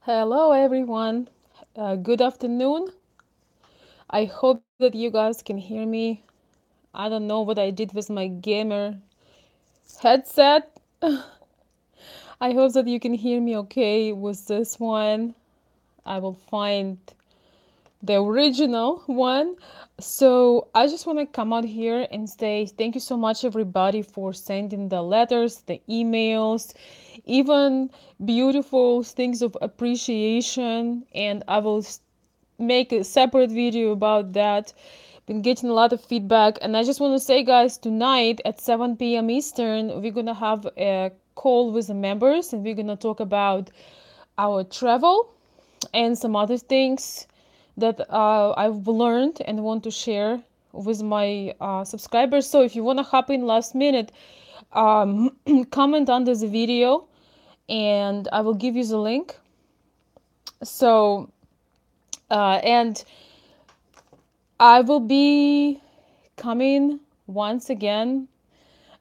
Hello, everyone. Good afternoon. I hope that you guys can hear me. I don't know what I did with my gamer headset. I hope that you can hear me okay with this one. I will find the original one. So I just want to come out here and say thank you so much, everybody, for sending the letters, the emails, even beautiful things of appreciation. And I will make a separate video about that. Been getting a lot of feedback, and I just want to say, guys, tonight at 7 p.m. Eastern, we're gonna have a call with the members, and we're gonna talk about our travel and some other things that I've learned and want to share with my subscribers. So if you want to hop in last minute, comment under the video, and I will give you the link. So and I will be coming once again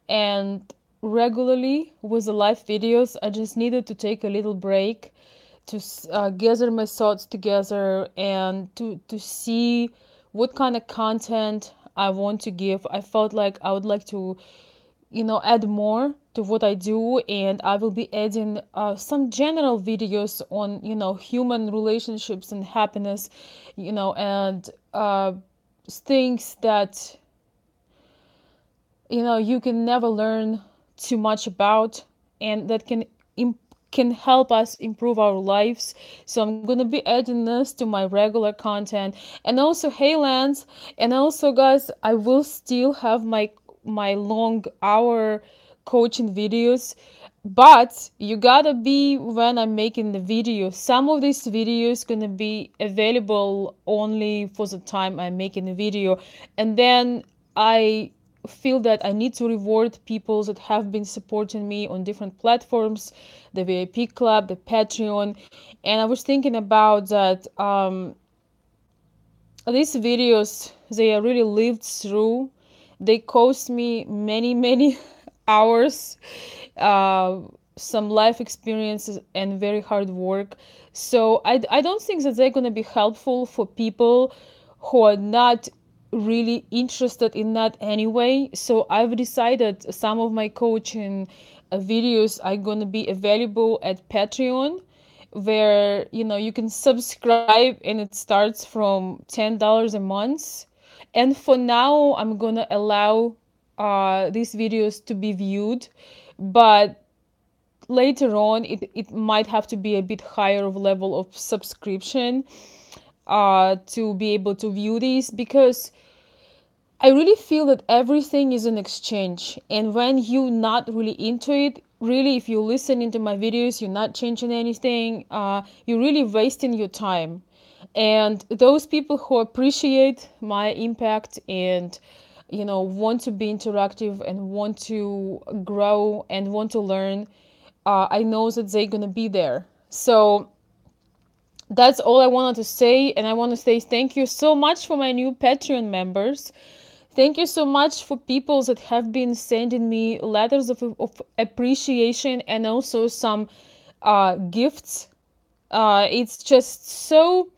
and regularly with the live videos. I just needed to take a little break to gather my thoughts together and to see what kind of content I want to give. I felt like I would like to add more to what I do, and I will be adding some general videos on human relationships and happiness, and things that you can never learn too much about, and that can help us improve our lives. So I'm going to be adding this to my regular content. And also, hey Lance, and also guys, I will still have my long hour coaching videos, but you gotta be when I'm making the video. Some of these videos gonna be available only for the time I'm making the video, and then I feel that I need to reward people that have been supporting me on different platforms, the VIP club, the Patreon. And I was thinking about that these videos, they are really lived through. They cost me many hours, uh, some life experiences, and very hard work. So I don't think that they're going to be helpful for people who are not really interested in that anyway. So I've decided some of my coaching videos are going to be available at Patreon, where you can subscribe, and it starts from $10 a month. And for now I'm going to allow these videos to be viewed, but later on it might have to be a bit higher of level of subscription to be able to view these, because I really feel that everything is an exchange. And when you're not really into it, really, if you listen into my videos, you're not changing anything, you're really wasting your time. And those people who appreciate my impact and want to be interactive and want to grow and want to learn, I know that they're gonna be there. So that's all I wanted to say, and I want to say thank you so much for my new Patreon members. Thank you so much for people that have been sending me letters of appreciation, and also some gifts. It's just so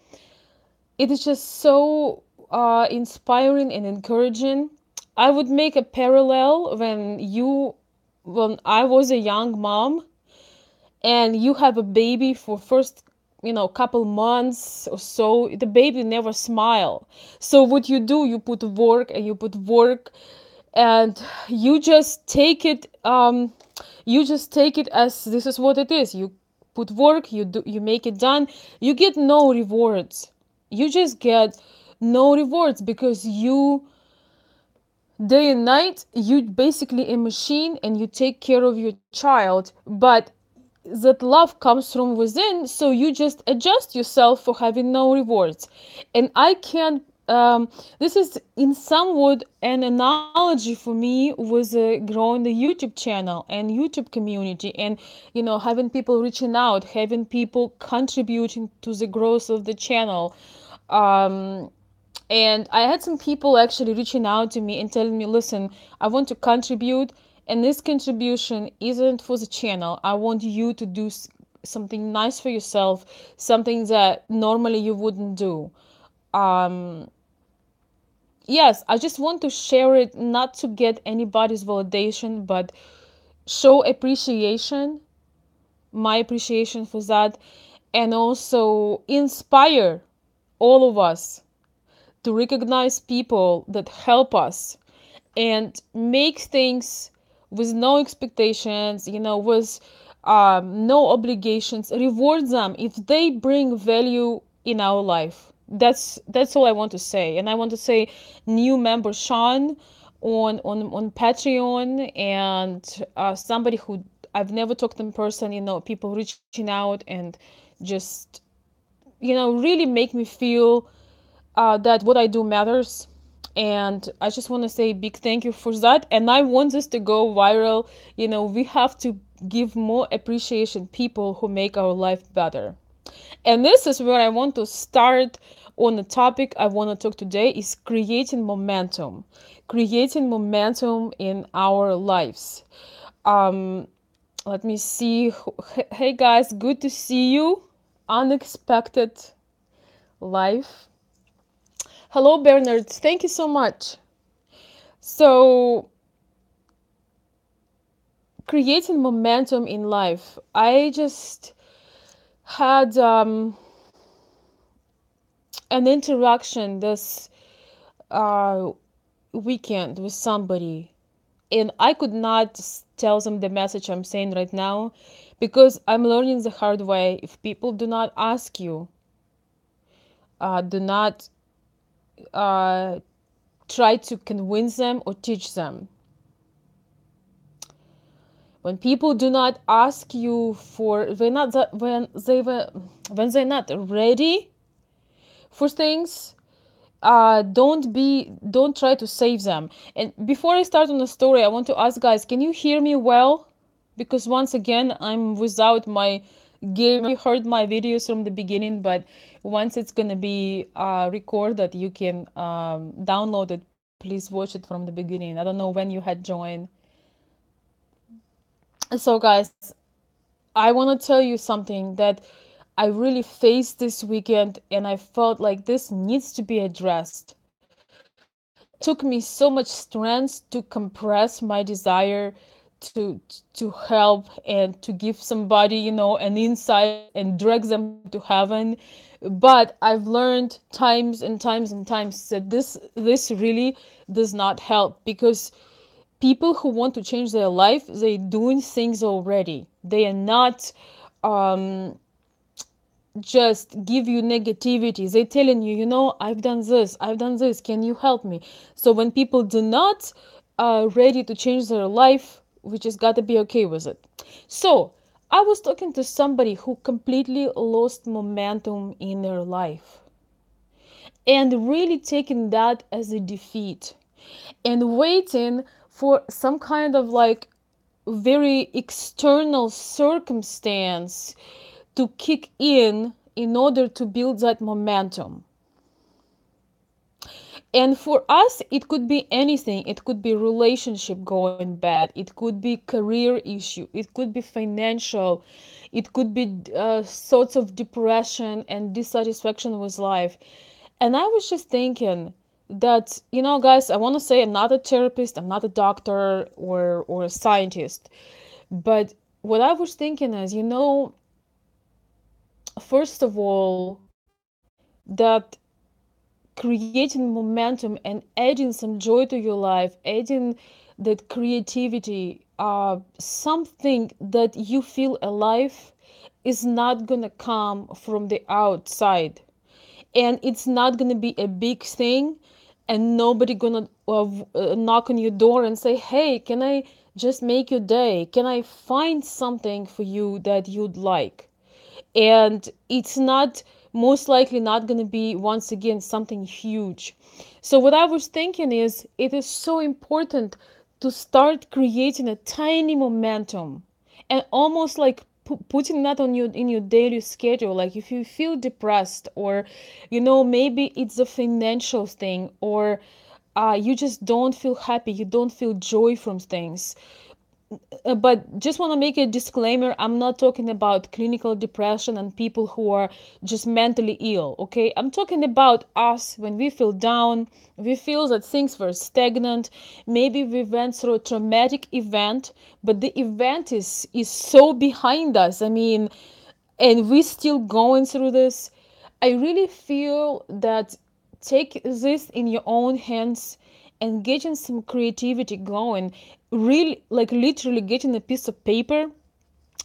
it is just so inspiring and encouraging. I would make a parallel when I was a young mom, and you have a baby for first couple months or so. The baby never smile. So what you do, you put work and you put work, and you just take it as this is what it is. You put work, you make it done. You get no rewards. You just get no rewards, because you day and night, you basically a machine, and you take care of your child. But that love comes from within, so you just adjust yourself for having no rewards. And I can't this is in somewhat an analogy for me with growing the YouTube channel and YouTube community, and having people reaching out, having people contributing to the growth of the channel. And I had some people actually reaching out to me and telling me, listen, I want to contribute, and this contribution isn't for the channel. I want you to do something nice for yourself, something that normally you wouldn't do. um yes, I just want to share it, not to get anybody's validation, but show appreciation, my appreciation for that, and also inspire all of us to recognize people that help us and make things with no expectations, with no obligations. Reward them if they bring value in our life. That's all I want to say. And I want to say, new member Sean on Patreon, and somebody who I've never talked in person. People reaching out and just really make me feel that what I do matters. And I just want to say a big thank you for that. And I want this to go viral. We have to give more appreciation people who make our life better. And this is where I want to start on the topic I want to talk today is creating momentum. Creating momentum in our lives. Um, Let me see. Hey guys, good to see you. Unexpected life. Hello, Bernard. Thank you so much. So, creating momentum in life. I just had an interaction this uh, weekend with somebody, and I could not tell them the message I'm saying right now because I'm learning the hard way. If people do not ask you, do not uh, try to convince them or teach them. When people do not ask you for, when they're not ready for things, don't try to save them. And before I start on the story, I want to ask guys, can you hear me well? Because once again, I'm without my gear. You heard my videos from the beginning, but once it's gonna be recorded, you can download it. Please watch it from the beginning. I don't know when you had joined. So guys, I want to tell you something that I really faced this weekend, and I felt like this needs to be addressed. It took me so much strength to compress my desire to to help and to give somebody, an insight and drag them to heaven. But I've learned times and times and times that this really does not help, because people who want to change their life, they're doing things already. They are not just give you negativity. They're telling you, I've done this, can you help me? So when people do not ready to change their life, we just got to be okay with it. So I was talking to somebody who completely lost momentum in their life and really taking that as a defeat and waiting for some kind of like very external circumstance to kick in order to build that momentum. And for us, it could be anything. It could be relationship going bad. It could be career issue. It could be financial. It could be sorts of depression and dissatisfaction with life. And I was just thinking that, guys, I want to say I'm not a therapist, I'm not a doctor or a scientist. But what I was thinking is, first of all, that creating momentum and adding some joy to your life, adding that creativity, something that you feel alive, is not gonna come from the outside, and it's not gonna be a big thing, and nobody gonna knock on your door and say, hey, can I just make your day, can I find something for you that you'd like? And it's not, most likely not going to be, once again, something huge. So what I was thinking is, it is so important to start creating a tiny momentum, and almost like putting that on your in your daily schedule. Like if you feel depressed, or maybe it's a financial thing, or you just don't feel happy, you don't feel joy from things, but just want to make a disclaimer, I'm not talking about clinical depression and people who are just mentally ill, okay? I'm talking about us when we feel down, we feel that things were stagnant, maybe we went through a traumatic event, but the event is so behind us, I mean, and we're still going through this. I really feel that take this in your own hands and getting some creativity going. Really, like literally getting a piece of paper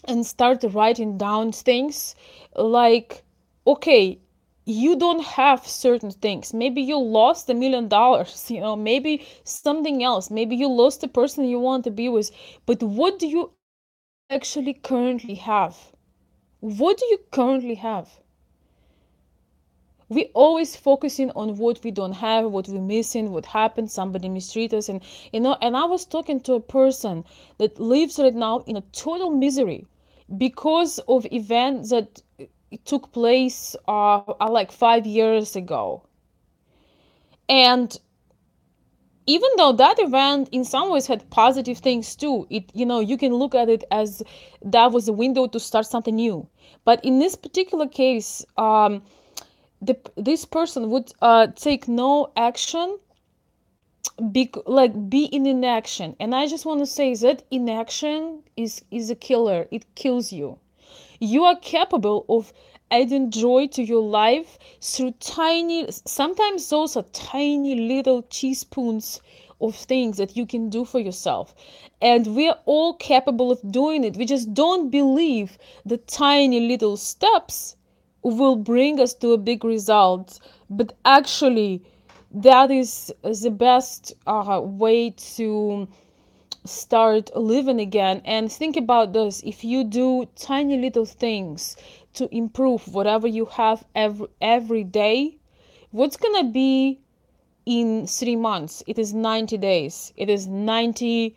and start writing down things like, okay, you don't have certain things. Maybe you lost $1 million, maybe something else. Maybe you lost the person you want to be with. But what do you actually currently have? What do you currently have? We always focusing on what we don't have, what we're missing, what happened, somebody mistreated us, and I was talking to a person that lives right now in a total misery because of events that took place like 5 years ago. And even though that event in some ways had positive things too, you can look at it as that was a window to start something new. But in this particular case, this person would take no action, be in inaction. And I just want to say that inaction is a killer. It kills you. You are capable of adding joy to your life through tiny, sometimes those are tiny little teaspoons of things that you can do for yourself. And we're all capable of doing it. We just don't believe the tiny little steps will bring us to a big result. But actually, that is the best way to start living again. And think about this: if you do tiny little things to improve whatever you have every day, what's gonna be in 3 months? It is 90 days. It is 90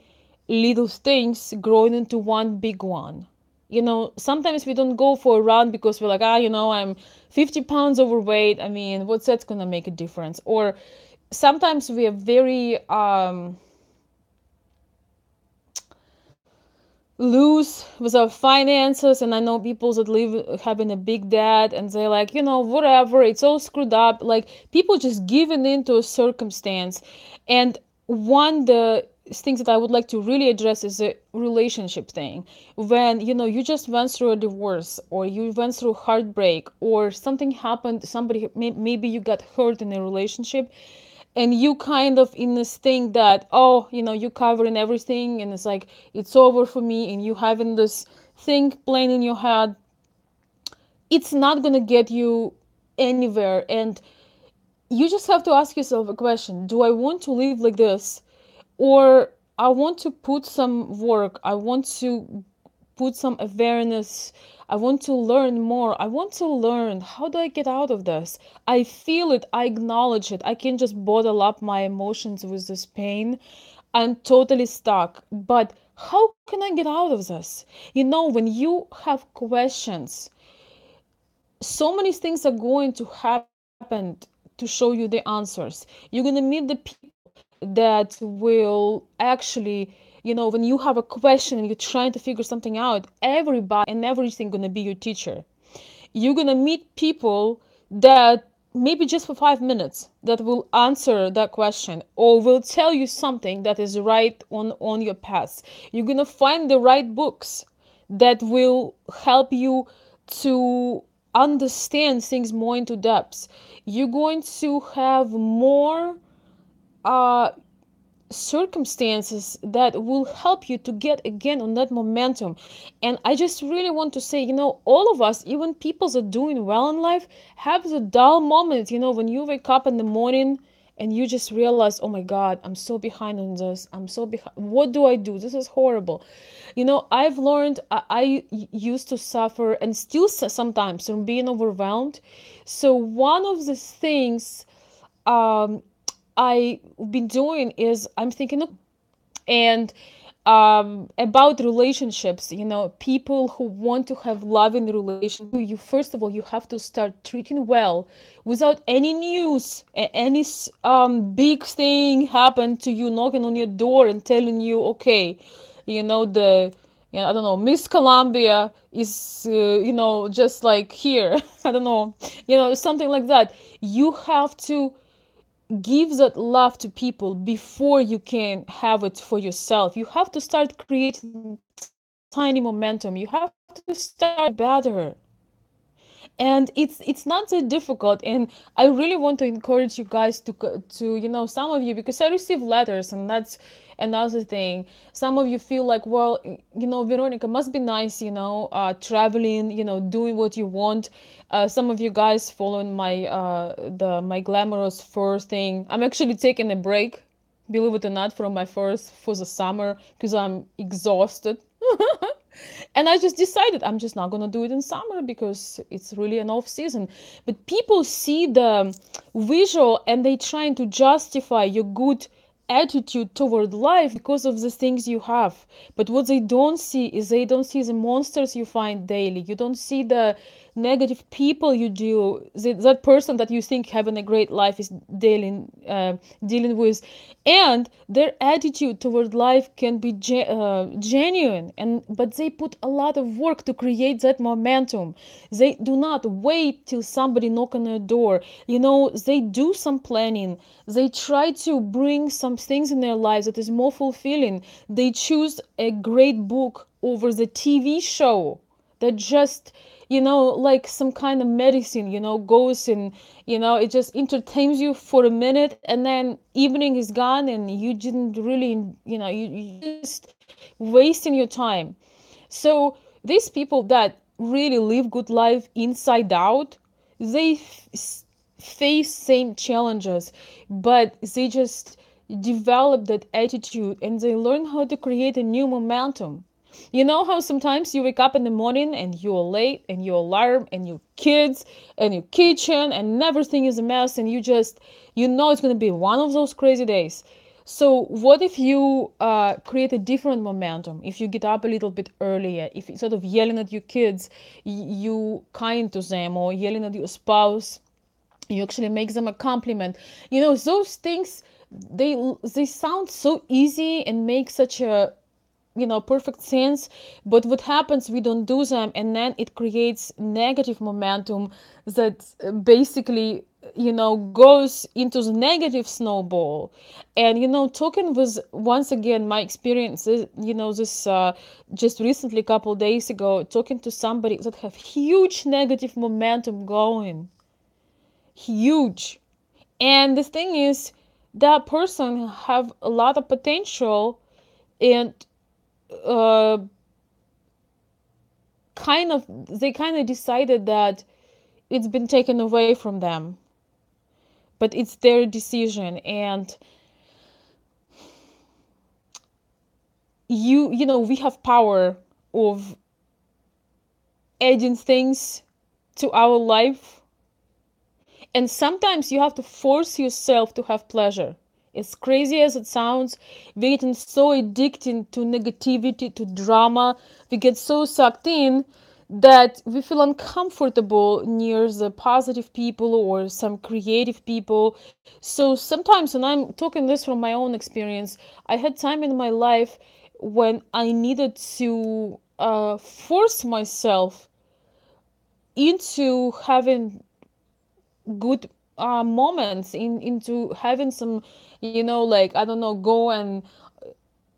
little things growing into one big one. Sometimes we don't go for a run because we're like, I'm 50 pounds overweight. I mean, what's that's gonna make a difference? Or sometimes we are very loose with our finances, and I know people that live having a big debt and they're like, whatever, it's all screwed up, like people just giving into a circumstance. And one the things that I would like to really address is a relationship thing. When you just went through a divorce, or you went through heartbreak, or something happened, somebody, maybe you got hurt in a relationship, and you kind of in this thing that, you covering everything, and it's like it's over for me, and you having this thing playing in your head, it's not gonna get you anywhere. And you just have to ask yourself a question: do I want to live like this, or I want to put some work, I want to put some awareness, I want to learn more, I want to learn how do I get out of this. I feel it, I acknowledge it, I can just bottle up my emotions with this pain, I'm totally stuck, but how can I get out of this? When you have questions, so many things are going to happen to show you the answers. You're going to meet the people that will actually, when you have a question and you're trying to figure something out, everybody and everything going to be your teacher. You're going to meet people that maybe just for 5 minutes that will answer that question or will tell you something that is right on your path. You're going to find the right books that will help you to understand things more into depth. You're going to have more uh, circumstances that will help you to get again on that momentum. And I just really want to say, all of us, even people that are doing well in life, have the dull moment, when you wake up in the morning and you just realize, oh my god, I'm so behind on this, I'm so behind, what do I do, this is horrible. I've learned, I used to suffer and still sometimes from being overwhelmed. So one of the things um I've been doing is I'm thinking of and about relationships, people who want to have loving relations. You first of all, you have to start treating well without any news, any big thing happen to you knocking on your door and telling you, okay, the I don't know, Miss Columbia is just like here. I don't know, something like that. You have to give that love to people before you can have it for yourself. You have to start creating tiny momentum. You have to start better. And it's not so difficult, and I really want to encourage you guys to some of you, because I receive letters, and that's another thing. Some of you feel like, well, Veronica, must be nice, traveling, doing what you want. Some of you guys following my glamorous first thing. I'm actually taking a break, believe it or not, from my first for the summer, because I'm exhausted. And I just decided I'm just not gonna do it in summer because it's really an off season. But people see the visual and they trying to justify your good attitude toward life because of the things you have. But what they don't see is they don't see the monsters you find daily. You don't see the negative people you deal, that person that you think having a great life is dealing with, and their attitude toward life can be genuine, and but they put a lot of work to create that momentum. They do not wait till somebody knock on their door. They do some planning. They try to bring some things in their lives that is more fulfilling. They choose a great book over the TV show that just like some kind of medicine, goes and it just entertains you for a minute, and then evening is gone and you didn't really, you just wasting your time. So these people that really live good life inside out, they face same challenges, but they just develop that attitude and they learn how to create a new momentum. You know how sometimes you wake up in the morning and you're late and your alarm and your kids and your kitchen and everything is a mess, and it's going to be one of those crazy days. So what if you create a different momentum? If you get up a little bit earlier, if instead of yelling at your kids, you kind to them, or yelling at your spouse, you actually make them a compliment. Those things, they sound so easy and make such a perfect sense, but what happens, we don't do them, and then it creates negative momentum that basically goes into the negative snowball. And talking with, once again, my experiences, this just recently, a couple days ago, talking to somebody that have huge negative momentum going, huge. And the thing is, that person have a lot of potential, and uh, they kind of decided that it's been taken away from them, but it's their decision. And we have power of adding things to our life, and sometimes you have to force yourself to have pleasure. As crazy as it sounds, we get so addicted to negativity, to drama. We get so sucked in that we feel uncomfortable near the positive people or some creative people. So sometimes, and I'm talking this from my own experience, I had time in my life when I needed to force myself into having good moments, into having some, like, I don't know, go and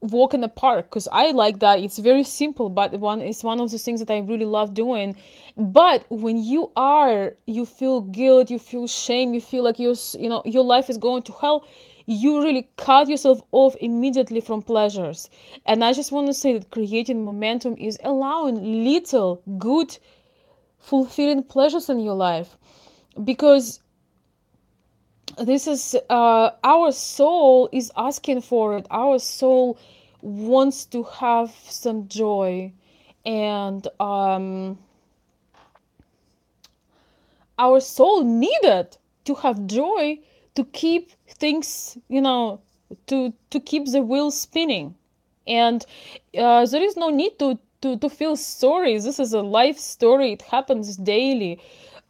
walk in the park, because I like that. It's very simple, but it's one of the things that I really love doing. But when you feel guilt, you feel shame, you feel like your life is going to hell, you really cut yourself off immediately from pleasures. And I just want to say that creating momentum is allowing little good fulfilling pleasures in your life, because this is our soul is asking for it. Our soul wants to have some joy, and our soul needed to have joy to keep things, to keep the wheel spinning. And there is no need to feel sorry. This is a life story. It happens daily.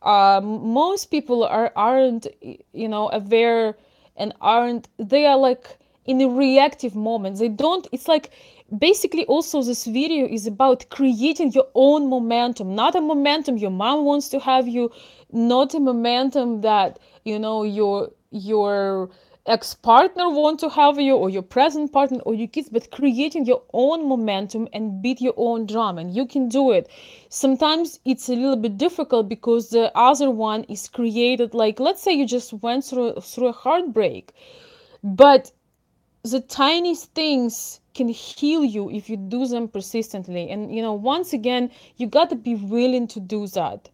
Most people aren't aware, and aren't, they are like in a reactive moment. They don't, it's like Basically, also this video is about creating your own momentum, not a momentum your mom wants to have you, not a momentum that your ex-partner want to have you, or your present partner, or your kids, but creating your own momentum and beat your own drum. And you can do it. Sometimes it's a little bit difficult because the other one is created, like, let's say you just went through a heartbreak, but the tiniest things can heal you if you do them persistently. And once again, you got to be willing to do that.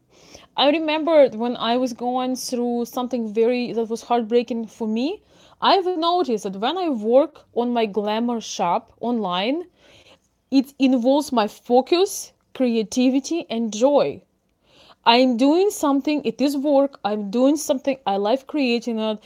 I remember when I was going through something very that was heartbreaking for me. I've noticed that when I work on my glamour shop online, it involves my focus, creativity, and joy. I'm doing something, it is work, I'm doing something, I love creating it.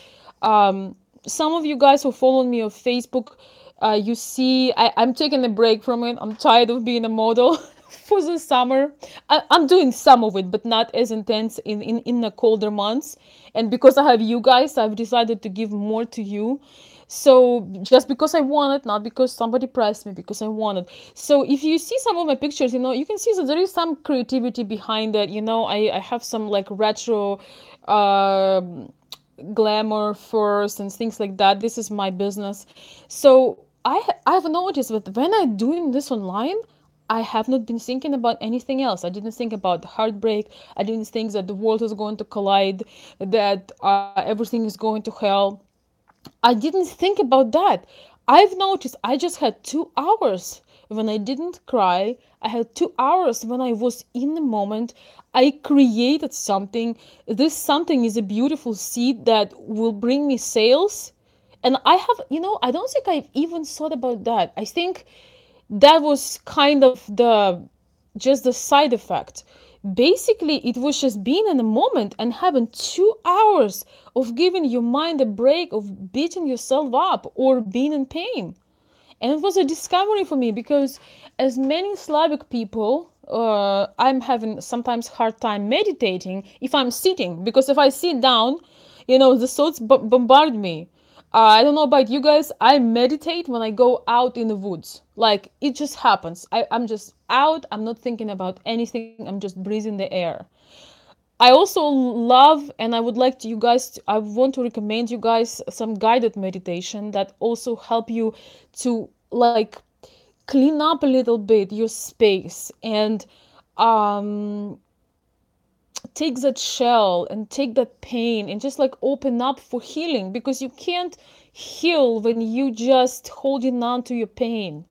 Some of you guys who follow me on Facebook, you see I'm taking a break from it. I'm tired of being a model for the summer. I'm doing some of it, but not as intense in the colder months. And because I have you guys, I've decided to give more to you. So just because I want it, not because somebody pressed me, because I want it. So if you see some of my pictures, you can see that there is some creativity behind it. I have some like retro uh, glamour first and things like that. This is my business. So I've noticed that when I'm doing this online, I have not been thinking about anything else. I didn't think about heartbreak. I didn't think that the world is going to collide, that everything is going to hell. I didn't think about that. I've noticed I just had 2 hours when I didn't cry. I had 2 hours when I was in the moment. I created something. This something is a beautiful seed that will bring me sales. And I don't think I've even thought about that. I think that was kind of the side effect. Basically, it was just being in the moment and having 2 hours of giving your mind a break, of beating yourself up or being in pain. And it was a discovery for me because, as many Slavic people, I'm having sometimes hard time meditating if I'm sitting, because if I sit down, the thoughts bombard me. I don't know about you guys. I meditate when I go out in the woods. Like, it just happens. I'm just out. I'm not thinking about anything. I'm just breathing the air. I also love, and I would like to you guys, I want to recommend you guys some guided meditation that also help you to, like, clean up a little bit your space and um take that shell and take that pain and just like open up for healing, because you can't heal when you just holding on to your pain.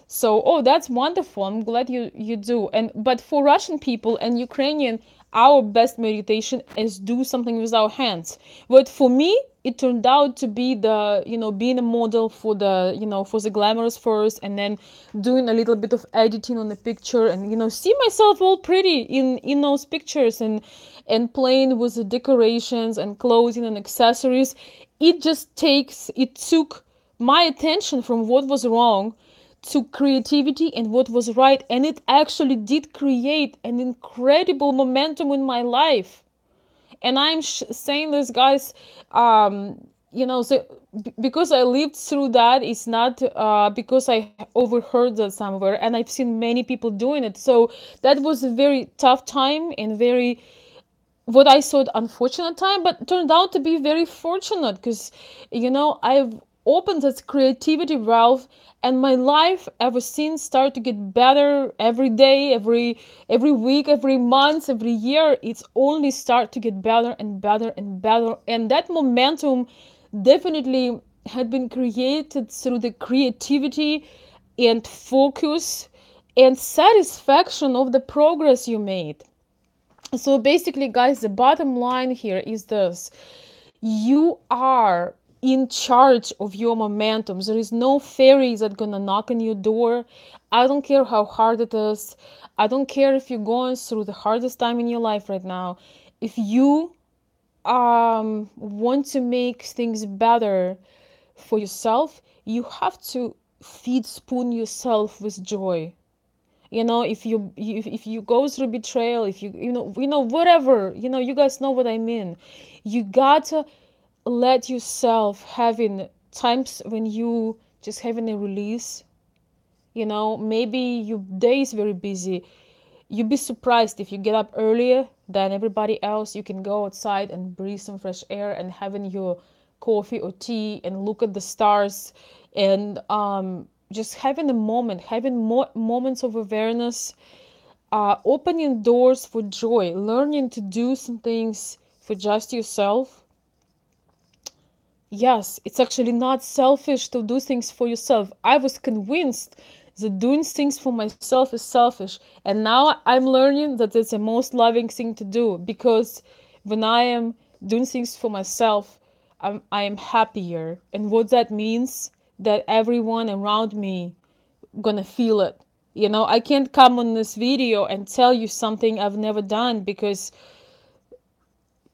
So, oh, that's wonderful. I'm glad you do. And but for Russian people and Ukrainian, our best meditation is do something with our hands. But for me, it turned out to be being a model for the glamorous first, and then doing a little bit of editing on the picture, and see myself all pretty in those pictures, and playing with the decorations and clothing and accessories. It took my attention from what was wrong to creativity and what was right, and it actually did create an incredible momentum in my life. And I'm saying this, guys, so because I lived through that, it's not because I overheard that somewhere, and I've seen many people doing it. So that was a very tough time and very, what I thought, unfortunate time, but turned out to be very fortunate, because I've opened this creativity valve, and my life ever since started to get better every day, every week, every month, every year. It's only start to get better and better and better, and that momentum definitely had been created through the creativity and focus and satisfaction of the progress you made. So basically, guys, the bottom line here is this: you are in charge of your momentum. There is no fairy that gonna knock on your door. I don't care how hard it is. I don't care if you're going through the hardest time in your life right now. If you want to make things better for yourself, you have to feed spoon yourself with joy. If you go through betrayal, if whatever, you guys know what I mean. You gotta let yourself having times when you just having a release. Maybe your day is very busy. You'd be surprised if you get up earlier than everybody else. You can go outside and breathe some fresh air and having your coffee or tea and look at the stars and just having a moment, having more moments of awareness, opening doors for joy, learning to do some things for just yourself. Yes, it's actually not selfish to do things for yourself. I was convinced that doing things for myself is selfish. And now I'm learning that it's the most loving thing to do, because when I am doing things for myself, I am happier. And what that means, that everyone around me gonna feel it. I can't come on this video and tell you something I've never done, because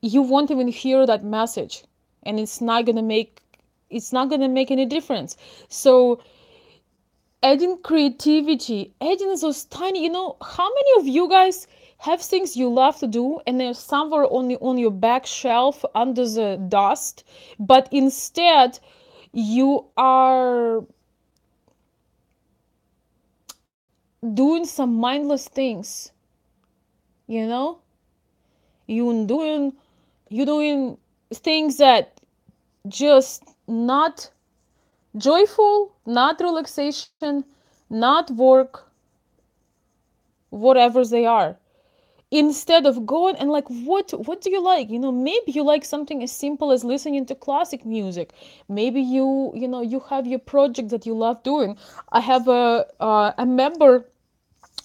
you won't even hear that message, and it's not gonna make any difference. So adding creativity, adding those tiny, how many of you guys have things you love to do and they're somewhere on your back shelf under the dust, but instead you are doing some mindless things, you know you doing you doing things that just not joyful, not relaxation, not work, whatever they are. Instead of going and like, what do you like? Maybe you like something as simple as listening to classic music. Maybe you have your project that you love doing. I have a member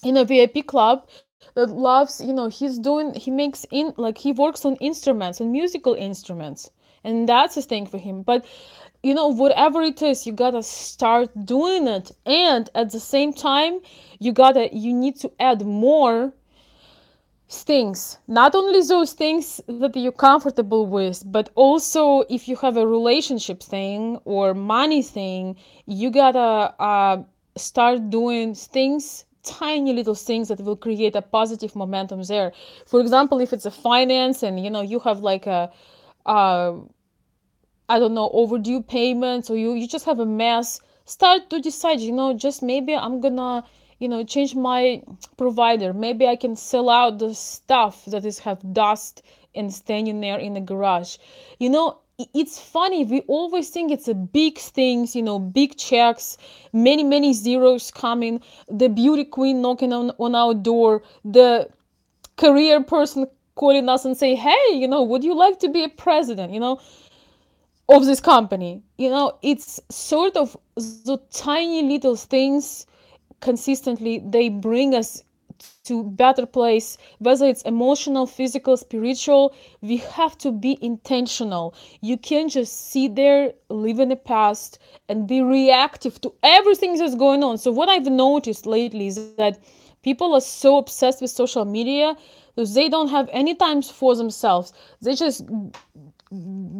in a VIP club that loves, he makes in like he works on instruments and musical instruments, and that's a thing for him. But whatever it is, you gotta start doing it, and at the same time you need to add more things, not only those things that you're comfortable with, but also if you have a relationship thing or money thing, you gotta start doing things, tiny little things that will create a positive momentum there. For example, if it's a finance and you have like a uh, I don't know, overdue payments, or you just have a mess, start to decide, just maybe I'm gonna, change my provider. Maybe I can sell out the stuff that is have dust and standing there in the garage. It's funny. We always think it's a big things, big checks, many, many zeros coming, the beauty queen knocking on our door, the career person calling us and say, hey, would you like to be a president? Of this company. It's sort of the tiny little things consistently, they bring us to better place, whether it's emotional, physical, spiritual. We have to be intentional. You can't just sit there, live in the past, and be reactive to everything that's going on. So what I've noticed lately is that people are so obsessed with social media that they don't have any time for themselves. They just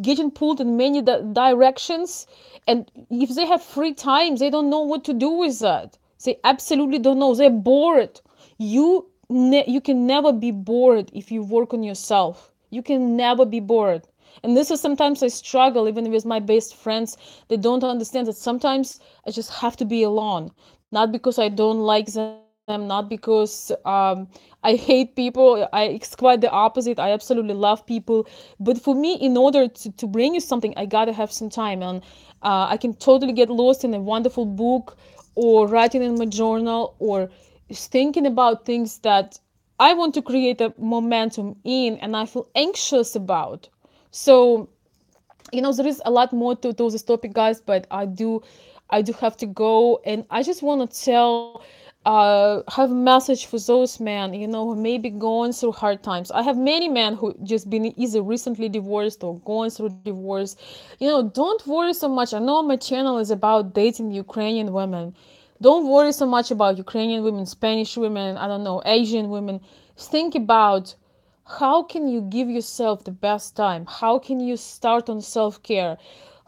getting pulled in many directions, and if they have free time, they don't know what to do with that. They absolutely don't know. They're bored. You can never be bored if you work on yourself. You can never be bored. And this is sometimes I struggle even with my best friends. They don't understand that sometimes I just have to be alone, not because I don't like them, not because I hate people. It's quite the opposite. I absolutely love people. But for me, in order to bring you something, I gotta have some time. And I can totally get lost in a wonderful book, or writing in my journal, or thinking about things that I want to create a momentum in and I feel anxious about. So there is a lot more to this topic, guys, but I do have to go, and I just want to have a message for those men, who may be going through hard times. I have many men who just been either recently divorced or going through divorce. Don't worry so much. I know my channel is about dating Ukrainian women. Don't worry so much about Ukrainian women, Spanish women, I don't know, Asian women. Think about, how can you give yourself the best time? How can you start on self-care?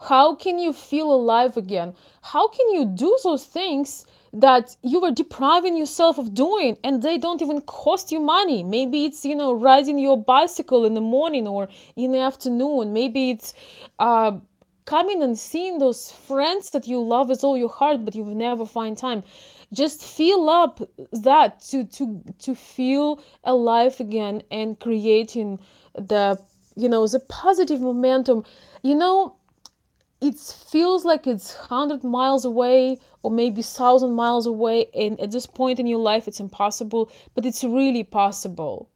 How can you feel alive again? How can you do those things that you were depriving yourself of doing, and they don't even cost you money? Maybe it's, riding your bicycle in the morning or in the afternoon. Maybe it's coming and seeing those friends that you love with all your heart, but you will never find time. Just fill up that to feel alive again and creating the, the positive momentum. you know it feels like it's 100 miles away or maybe 1,000 miles away, and at this point in your life it's impossible, but it's really possible.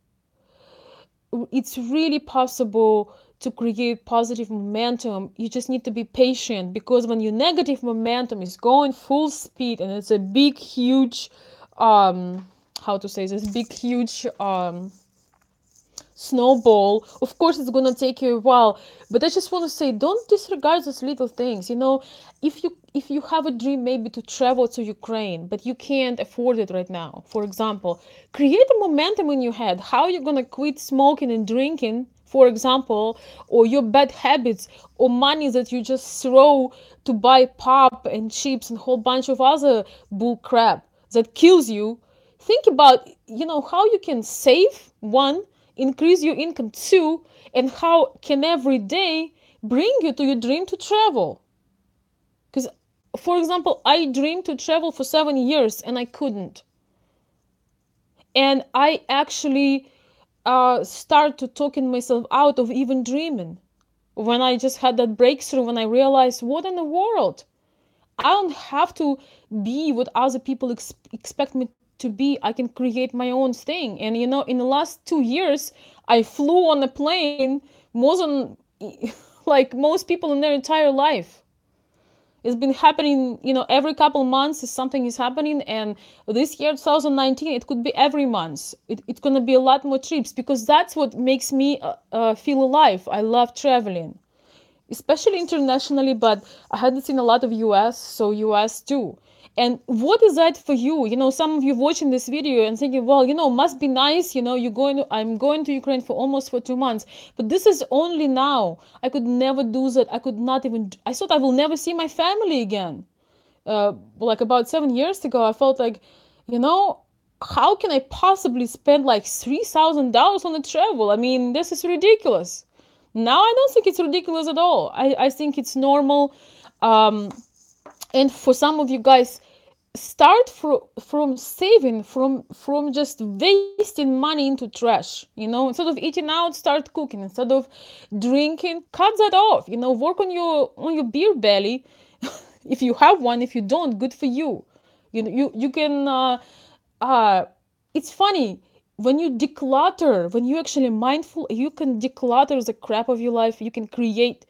It's really possible to create positive momentum. You just need to be patient, because when your negative momentum is going full speed and it's a big huge how to say this, big huge snowball, of course it's gonna take you a while. But I just want to say, don't disregard those little things. If you have a dream maybe to travel to Ukraine, but you can't afford it right now, for example, create a momentum in your head how you're gonna quit smoking and drinking, for example, or your bad habits, or money that you just throw to buy pop and chips and a whole bunch of other bull crap that kills you. Think about, how you can save, one, increase your income, two, and how can every day bring you to your dream to travel. Because, for example, I dreamed to travel for 7 years and I couldn't. And I actually start to talking myself out of even dreaming. When I just had that breakthrough, when I realized, what in the world? I don't have to be what other people expect me to be. I can create my own thing. And in the last 2 years, I flew on a plane more than like most people in their entire life. It's been happening, every couple months something is happening. And this year, 2019, it could be every month. It's going to be a lot more trips, because that's what makes me feel alive. I love traveling, especially internationally, but I hadn't seen a lot of US, so US too. And what is that for you? Some of you watching this video and thinking, well, must be nice, I'm going to Ukraine for 2 months, but this is only now. I could never do that. I could not even, I thought I will never see my family again. Like about 7 years ago, I felt like, you know, how can I possibly spend like $3,000 on a travel? I mean, this is ridiculous. Now I don't think it's ridiculous at all. I think it's normal. And for some of you guys, start from saving, from just wasting money into trash. Instead of eating out, start cooking. Instead of drinking, cut that off. Work on your beer belly. If you have one, if you don't, good for you. You can it's funny, when you declutter, when you actually mindful, you can declutter the crap of your life. You can create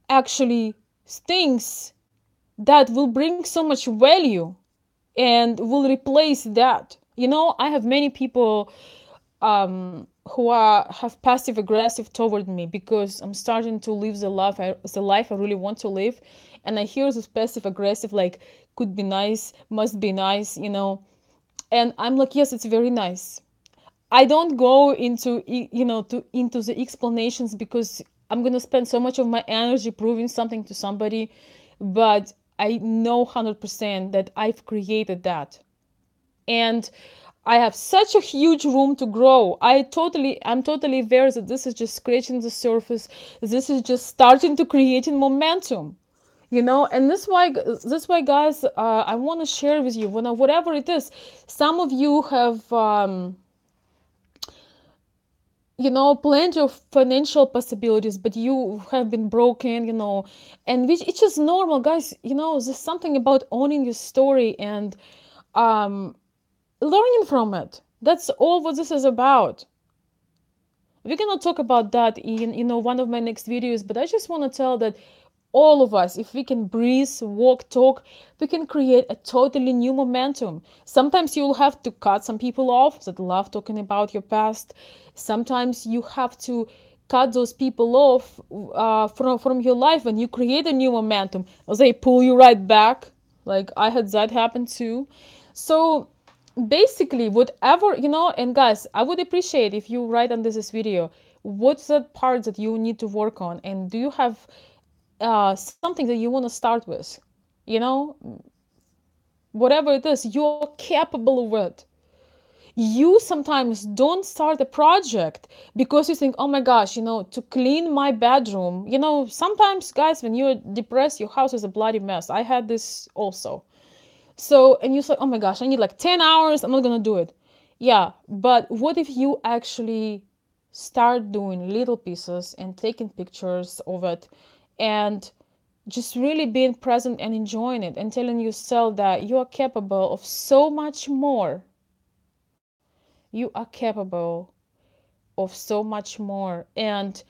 actually things that will bring so much value and will replace that. I have many people who have passive aggressive toward me, because I'm starting to live the life I really want to live. And I hear this passive aggressive, like, could be nice, must be nice, and I'm like, yes, it's very nice. I don't go into into the explanations, because I'm gonna spend so much of my energy proving something to somebody. But I know 100% that I've created that, and I have such a huge room to grow. I'm totally aware that this is just scratching the surface. This is just starting to creating momentum. And this why, guys, I want to share with you, whatever it is. Some of you have plenty of financial possibilities, but you have been broken, and which it's just normal, guys. There's something about owning your story and learning from it. That's all what this is about. We're gonna talk about that in one of my next videos, but I just want to tell that all of us, if we can breathe, walk, talk, we can create a totally new momentum. Sometimes you'll have to cut some people off that love talking about your past. Sometimes you have to cut those people off from your life. When you create a new momentum, they pull you right back. Like, I had that happen too. So basically, whatever, and guys, I would appreciate if you write under this video, what's that part that you need to work on, and do you have something that you want to start with? Whatever it is, you're capable of it. You sometimes don't start a project because you think, oh my gosh, to clean my bedroom. Sometimes, guys, when you're depressed, your house is a bloody mess. I had this also. So, and you say, oh my gosh, I need like 10 hours, I'm not gonna do it. Yeah, but what if you actually start doing little pieces and taking pictures of it, and just really being present and enjoying it, and telling yourself that you are capable of so much more. You are capable of so much more. And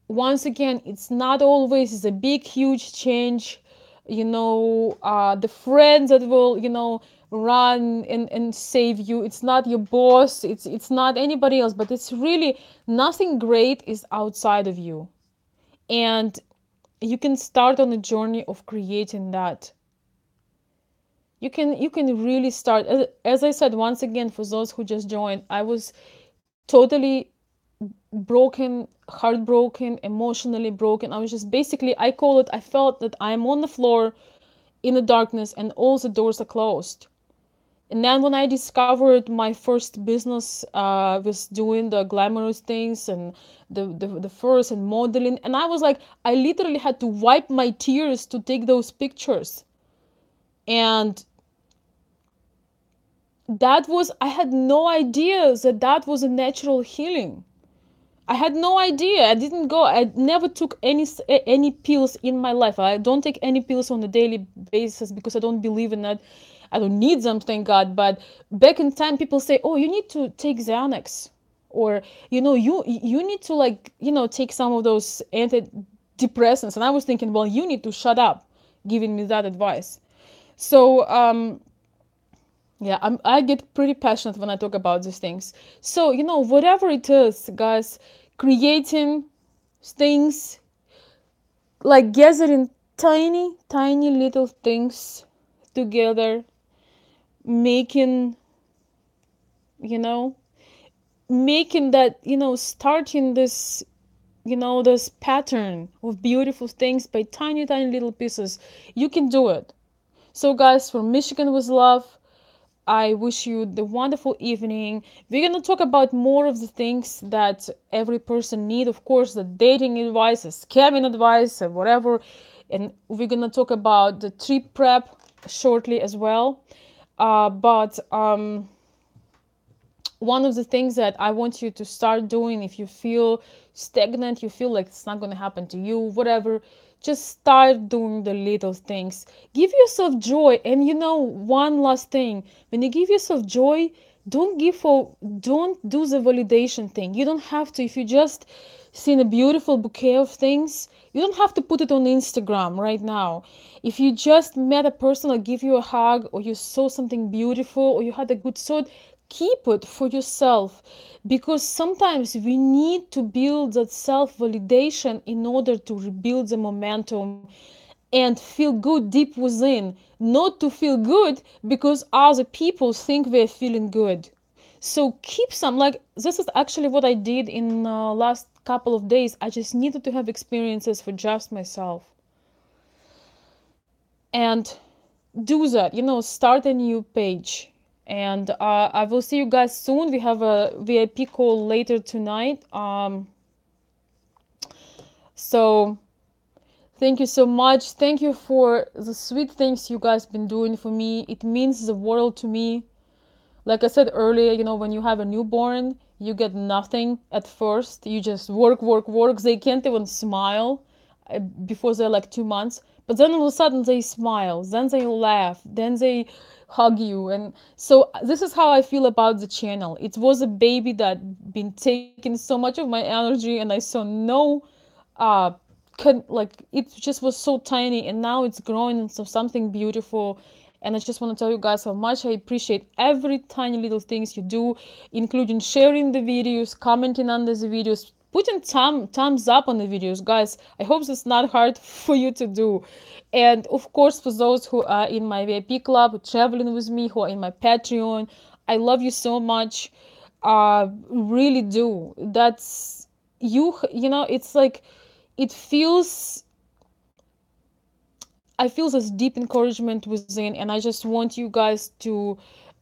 once again, it's not always a big huge change, the friends that will, run and save you. It's not your boss, it's not anybody else, but it's really nothing great is outside of you. And you can start on a journey of creating that. You can really start, as I said, once again, for those who just joined, I was totally broken, heartbroken, emotionally broken. I was just basically, I call it, I felt that I'm on the floor in the darkness and all the doors are closed. And then when I discovered my first business, was doing the glamorous things and the furs and modeling, and I was like, I literally had to wipe my tears to take those pictures. And that was, I had no idea that that was a natural healing. I had no idea. I didn't go. I never took any pills in my life. I don't take any pills on a daily basis because I don't believe in that. I don't need them, thank God. But back in time, people say, "Oh, you need to take Xanax," or you need to, like, take some of those antidepressants. And I was thinking, well, you need to shut up, giving me that advice. So yeah, I get pretty passionate when I talk about these things. So, whatever it is, guys, creating things, like gathering tiny, tiny little things together, making, you know, making that, starting this pattern of beautiful things by tiny, tiny little pieces. You can do it. So, guys, from Michigan with love, I wish you the wonderful evening. We're gonna talk about more of the things that every person need. Of course, the dating advice, the scamming advice, and whatever. And we're gonna talk about the trip prep shortly as well. But one of the things that I want you to start doing, if you feel stagnant, you feel like it's not going to happen to you, whatever, just start doing the little things. Give yourself joy. And one last thing, when you give yourself joy, don't do the validation thing. You don't have to. If you just seen a beautiful bouquet of things, you don't have to put it on Instagram right now. If you just met a person or give you a hug, or you saw something beautiful, or you had a good thought, keep it for yourself, because sometimes we need to build that self validation in order to rebuild the momentum and feel good deep within, not to feel good because other people think we're feeling good. So keep some, like, this is actually what I did in last couple of days. I just needed to have experiences for just myself, and do that, start a new page. And I will see you guys soon. We have a VIP call later tonight. So thank you so much. Thank you for the sweet things you guys been doing for me. It means the world to me. Like I said earlier, when you have a newborn, you get nothing at first. You just work, work, work. They can't even smile before they're like 2 months. But then all of a sudden they smile, then they laugh, then they hug you. And so this is how I feel about the channel. It was a baby that been taking so much of my energy, and I saw no uh like, it just was so tiny, and now it's growing into something beautiful. And I just want to tell you guys how much I appreciate every tiny little things you do, including sharing the videos, commenting under the videos, putting thumbs up on the videos. Guys, I hope it's not hard for you to do. And of course, for those who are in my VIP club, traveling with me, who are in my Patreon, I love you so much. Really do. That's it's like, it feels, I feel this deep encouragement within, and I just want you guys to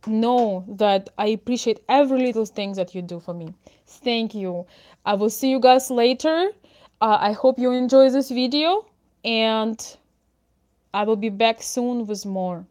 know that I appreciate every little thing that you do for me. Thank you. I will see you guys later. I hope you enjoy this video, and I will be back soon with more.